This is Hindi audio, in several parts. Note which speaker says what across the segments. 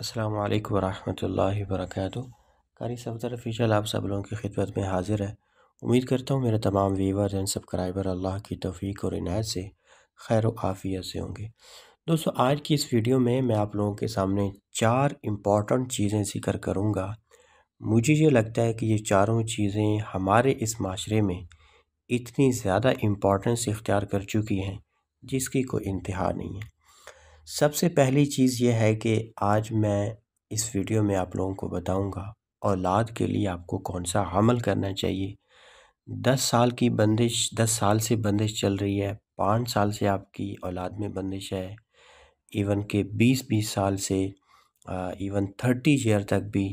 Speaker 1: अस्सलामु अलैकुम वरहमतुल्लाहि वबरकातुहू। कारी सफ़दर ऑफिशियल आप सब लोगों की खिदमत में हाज़िर है। उम्मीद करता हूँ मेरे तमाम व्यूवर एंड सब्सक्राइबर अल्लाह की तौफ़ीक और इनायत से खैर व आफ़ियत से होंगे। दोस्तों, आज की इस वीडियो में मैं आप लोगों के सामने 4 इम्पॉर्टेंट चीज़ें ज़िक्र करूँगा। मुझे ये लगता है कि ये चारों चीज़ें हमारे इस माशरे में इतनी ज़्यादा इम्पॉर्टेंस इख्तियार कर चुकी हैं जिसकी कोई इंतहा नहीं है। सबसे पहली चीज़ ये है कि आज मैं इस वीडियो में आप लोगों को बताऊंगा औलाद के लिए आपको कौन सा अमल करना चाहिए। 10 साल की बंदिश 10 साल से बंदिश चल रही है, 5 साल से आपकी औलाद में बंदिश है, इवन के 20-20 साल से इवन 30 ईयर तक भी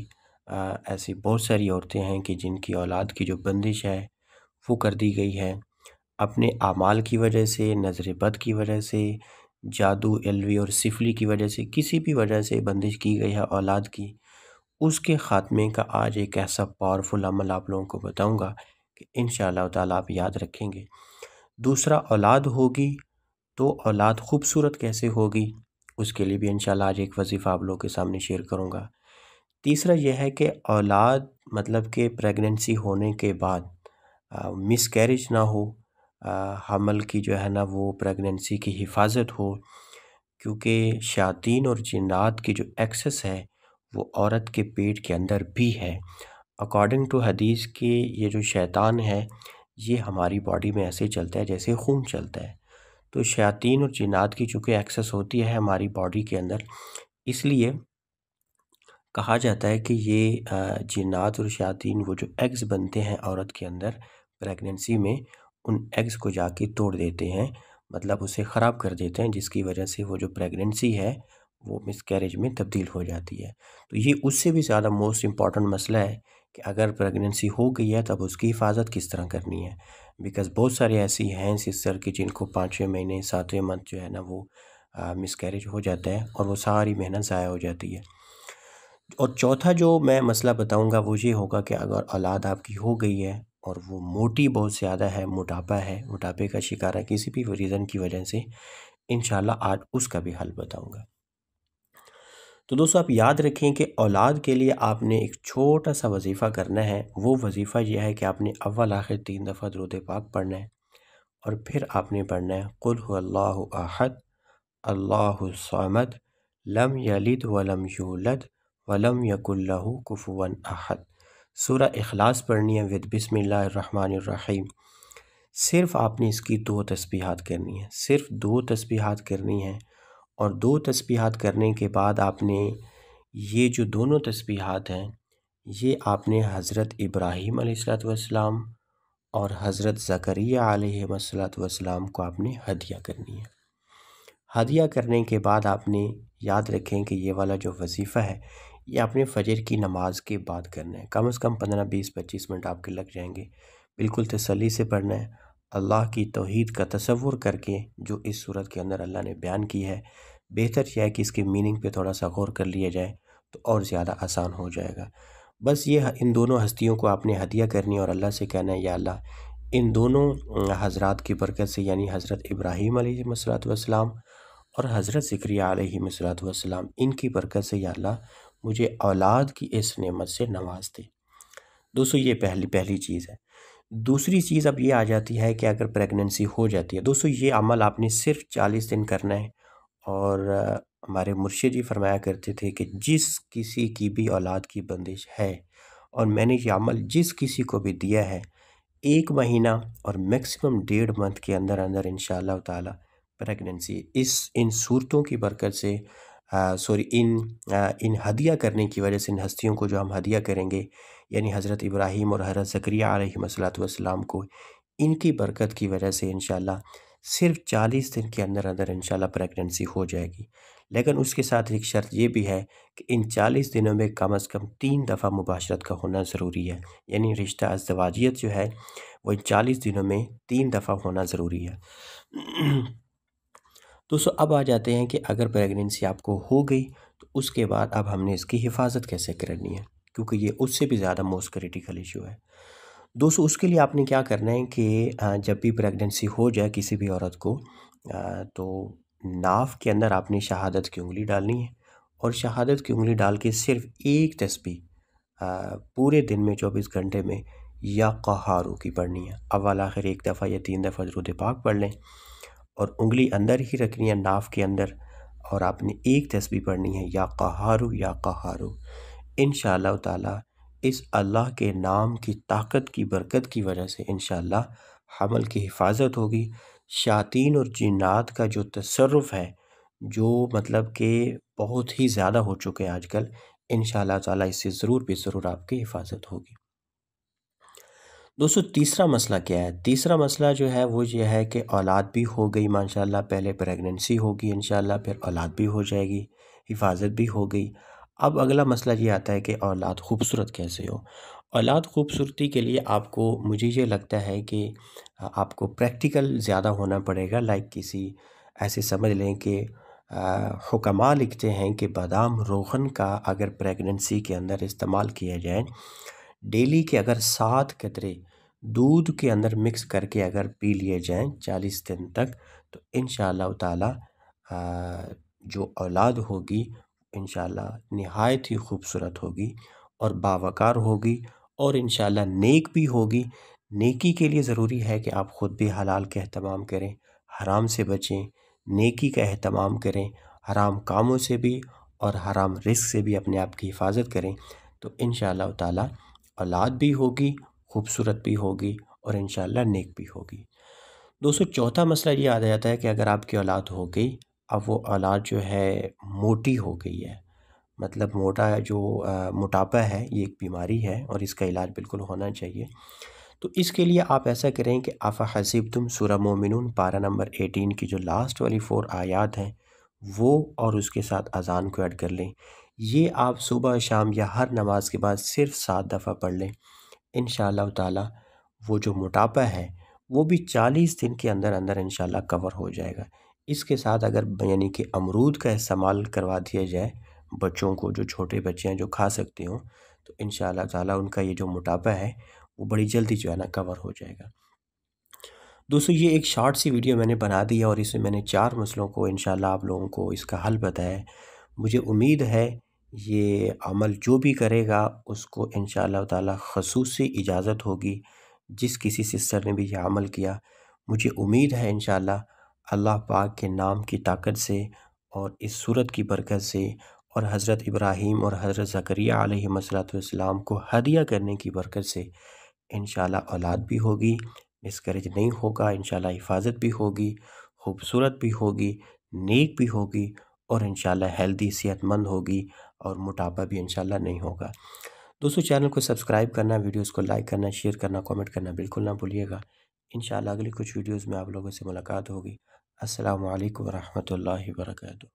Speaker 1: ऐसी बहुत सारी औरतें हैं कि जिनकी औलाद की जो बंदिश है वो कर दी गई है। अपने आमाल की वजह से, नज़र बद की वजह से, जादू, एलवी और सिफली की वजह से, किसी भी वजह से बंदिश की गई है औलाद की, उसके ख़ात्मे का आज एक ऐसा पावरफुल अमल आप लोगों को बताऊंगा कि इंशाअल्लाह ताला आप याद रखेंगे। दूसरा, औलाद होगी तो औलाद खूबसूरत कैसे होगी, उसके लिए भी इंशाअल्लाह आज एक वजीफ़ा आप लोगों के सामने शेयर करूँगा। तीसरा यह है कि औलाद मतलब कि प्रेगनेंसी होने के बाद मिसकैरेज ना हो, हमल की जो है ना वो प्रेगनेंसी की हिफाजत हो, क्योंकि शायातीन और जिन्नात की जो एक्सेस है वो औरत के पेट के अंदर भी है। अकॉर्डिंग टू हदीस के ये जो शैतान है ये हमारी बॉडी में ऐसे चलता है जैसे खून चलता है। तो शायातीन और जिन्नात की चूँकि एक्सेस होती है हमारी बॉडी के अंदर, इसलिए कहा जाता है कि ये जिन्नात और शायातीन वो जो एग्स बनते हैं औरत के अंदर प्रेगनेंसी में, उन एग्स को जाके तोड़ देते हैं, मतलब उसे ख़राब कर देते हैं, जिसकी वजह से वो जो प्रेगनेंसी है वो मिसकैरेज में तब्दील हो जाती है। तो ये उससे भी ज़्यादा मोस्ट इम्पॉर्टेंट मसला है कि अगर प्रेगनेंसी हो गई है तब उसकी हिफाजत किस तरह करनी है। बिकॉज़ बहुत सारी ऐसी हैं सिस्टर की जिनको 5वें महीने 7वें मंथ जो है ना वो मिसकैरेज हो जाता है और वो सारी मेहनत ज़ाया हो जाती है। और चौथा जो मैं मसला बताऊंगा वो ये होगा कि अगर औलाद आपकी हो गई है और वो मोटी बहुत ज़्यादा है, मोटापे का शिकार है किसी भी रीज़न की वजह से, इंशाल्लाह आज उसका भी हल बताऊंगा। तो दोस्तों, आप याद रखें कि औलाद के लिए आपने एक छोटा सा वजीफ़ा करना है। वो वजीफ़ा यह है कि आपने अव्वल आखिर 3 दफ़ा दुरूद पाक पढ़ना है और फिर आपने पढ़ना है कुल हुवल्लाहु अहद अल्लाहु समद लम यलिद वलम यूलद वलम यकुल लहू कुफुवन अहद। सूरह इखलास पढ़नी है विद बिस्मिल्लाहिर्रहमानिर्रहीम। सिर्फ़ आपने इसकी 2 तस्बीहात करनी है, सिर्फ़ 2 तस्बीहात करनी है। और 2 तस्बीहात करने के बाद आपने ये जो दोनों तस्बीहात हैं ये आपने हज़रत इब्राहीम अलैहिस्सलाम और हज़रत ज़करिया अलैहिस्सलाम को आपने हदिया करनी है। हदिया करने के बाद आपने याद रखें कि ये वाला जो वजीफ़ा है ये आपने फ़जर की नमाज़ के बाद करना है। कम से कम 15-20-25 मिनट आपके लग जाएंगे। बिल्कुल तसल्ली से पढ़ना है, अल्लाह की तौहीद का तसव्वुर करके जो इस सूरत के अंदर अल्लाह ने बयान की है। बेहतर यह है कि इसके मीनिंग पे थोड़ा सा गौर कर लिया जाए तो और ज़्यादा आसान हो जाएगा। बस ये इन दोनों हस्तियों को आपने हदिया करनी है और अल्लाह से कहना है, या अल्लाह इन दोनों हज़रात की बरकत से, यानी हज़रत इब्राहीम अलैहिस्सलाम और हज़रत ज़करिया अलैहिस्सलाम, इनकी बरकत से या अल्लाह मुझे औलाद की इस नेमत से नवाज दे। दोस्तों, ये पहली पहली चीज़ है। दूसरी चीज़ अब ये आ जाती है कि अगर प्रेगनेंसी हो जाती है, दोस्तों ये अमल आपने सिर्फ 40 दिन करना है। और हमारे मुर्शिद जी फरमाया करते थे कि जिस किसी की भी औलाद की बंदिश है और मैंने ये अमल जिस किसी को भी दिया है, 1 महीना और मैक्सिमम 1.5 मंथ के अंदर अंदर इंशाअल्लाह ताला प्रेगनेंसी इस इन सूरतों की बरकत से, सॉरी, इन हदिया करने की वजह से, इन हस्तियों को जो हम हदिया करेंगे यानी हज़रत इब्राहीम और हज़रत ज़करिया अलैहिस्सलाम को, इनकी बरकत की वजह से इंशाअल्लाह सिर्फ 40 दिन के अंदर अंदर इंशाअल्लाह प्रेगनेंसी हो जाएगी। लेकिन उसके साथ एक शर्त ये भी है कि इन 40 दिनों में कम से कम 3 दफ़ा मुबाशरत का होना ज़रूरी है। यानी रिश्ता अज़दवाजियत जो है वो इन 40 दिनों में 3 दफ़ा होना ज़रूरी है। दोस्तों, अब आ जाते हैं कि अगर प्रेगनेंसी आपको हो गई तो उसके बाद अब हमने इसकी हिफाजत कैसे करनी है, क्योंकि ये उससे भी ज़्यादा मोस्ट क्रिटिकल इशू है। दोस्तों, उसके लिए आपने क्या करना है कि जब भी प्रेगनेंसी हो जाए किसी भी औरत को, तो नाफ के अंदर आपने शहादत की उंगली डालनी है और शहादत की उंगली डाल के सिर्फ एक तस्बीह पूरे दिन में 24 घंटे में या क़हारू की पढ़नी है। अव्वल आखिर एक दफ़ा या 3 दफ़ा दुरूद पाक पढ़ लें और उंगली अंदर ही रखनी है नाफ के अंदर, और आपने एक तस्बीह पढ़नी है या क़हारू या क़हारू। इंशाअल्लाह ताला इस अल्लाह के नाम की ताकत की बरकत की वजह से इंशाअल्लाह हमल की हिफाजत होगी। शायातीन और जिन्नात का जो तसर्रुफ़ है, जो मतलब कि बहुत ही ज़्यादा हो चुके हैं आजकल, इंशाअल्लाह ताला इससे ज़रूर बेज़रूर आपकी हिफाजत होगी। दोस्तों तीसरा मसला क्या है? तीसरा मसला जो है वो ये है कि औलाद भी हो गई माशाअल्लाह, पहले प्रेगनेंसी होगी इंशाअल्लाह, फिर औलाद भी हो जाएगी, हिफाजत भी हो गई। अब अगला मसला ये आता है कि औलाद खूबसूरत कैसे हो? औलाद खूबसूरती के लिए आपको, मुझे ये लगता है कि आपको प्रैक्टिकल ज़्यादा होना पड़ेगा। लाइक किसी ऐसे समझ लें कि हुक्मा लिखते हैं कि बादाम रोगन का अगर प्रेगनेंसी के अंदर इस्तेमाल किया जाए, डेली के अगर 7 कतरे दूध के अंदर मिक्स करके अगर पी लिए जाएं 40 दिन तक, तो इंशाअल्लाह ताला जो औलाद होगी इंशाअल्लाह निहायत ही खूबसूरत होगी और बावकार होगी और इंशाअल्लाह नेक भी होगी। नेकी के लिए ज़रूरी है कि आप ख़ुद भी हलाल का एहतमाम करें, हराम से बचें, नेकी का एहतमाम करें, हराम कामों से भी और हराम रिस्क से भी अपने आप की हिफाजत करें, तो इंशाअल्लाह ताला औलाद भी होगी, खूबसूरत भी होगी और इंशाअल्लाह नेक भी होगी। दोस्तों चौथा मसला ये आ जाता है कि अगर आपकी औलाद हो गई, अब वो औलाद जो है मोटी हो गई है, मतलब मोटापा है, ये एक बीमारी है और इसका इलाज बिल्कुल होना चाहिए। तो इसके लिए आप ऐसा करें कि अफ़हसिबतुम सूरह मोमिनून पारा नंबर 18 की जो लास्ट वाली 4 आयात हैं, वो और उसके साथ अज़ान को ऐड कर लें। ये आप सुबह शाम या हर नमाज के बाद सिर्फ 7 दफ़ा पढ़ लें। इंशाअल्लाह ताला वो जो मोटापा है वो भी 40 दिन के अंदर अंदर इंशाअल्लाह कवर हो जाएगा। इसके साथ अगर यानी कि अमरूद का इस्तेमाल करवा दिया जाए बच्चों को, जो छोटे बच्चे हैं जो खा सकते हों, तो इंशाअल्लाह ताला उनका ये जो मोटापा है वो बड़ी जल्दी जो है ना कवर हो जाएगा। दोस्तों ये एक शॉर्ट सी वीडियो मैंने बना दी है और इसमें मैंने 4 मसलों को इंशाअल्लाह आप लोगों को इसका हल बताया है। मुझे उम्मीद है ये अमल जो भी करेगा उसको इंशाअल्लाह ताला ख़ुसूसी इजाज़त होगी। जिस किसी सिस्टर ने भी ये अमल किया, मुझे उम्मीद है इंशाअल्लाह अल्लाह पाक के नाम की ताकत से और इस सूरत की बरकत से और हज़रत इब्राहीम और हज़रत ज़करिया अलैहिस्सलाम को हदिया करने की बरकत से इंशाअल्लाह औलाद भी होगी, मिसकैरेज नहीं होगा, इंशाअल्लाह हिफाजत भी होगी, खूबसूरत भी होगी, नेक भी होगी और इंशाअल्लाह हेल्दी सेहतमंद होगी और मोटापा भी इंशाअल्लाह नहीं होगा। दोस्तों चैनल को सब्सक्राइब करना, वीडियोस को लाइक करना, शेयर करना, कमेंट करना बिल्कुल ना भूलिएगा। इंशाअल्लाह अगली कुछ वीडियोस में आप लोगों से मुलाकात होगी। अस्सलामु अलैकुम व रहमतुल्लाहि व बरकातुहू।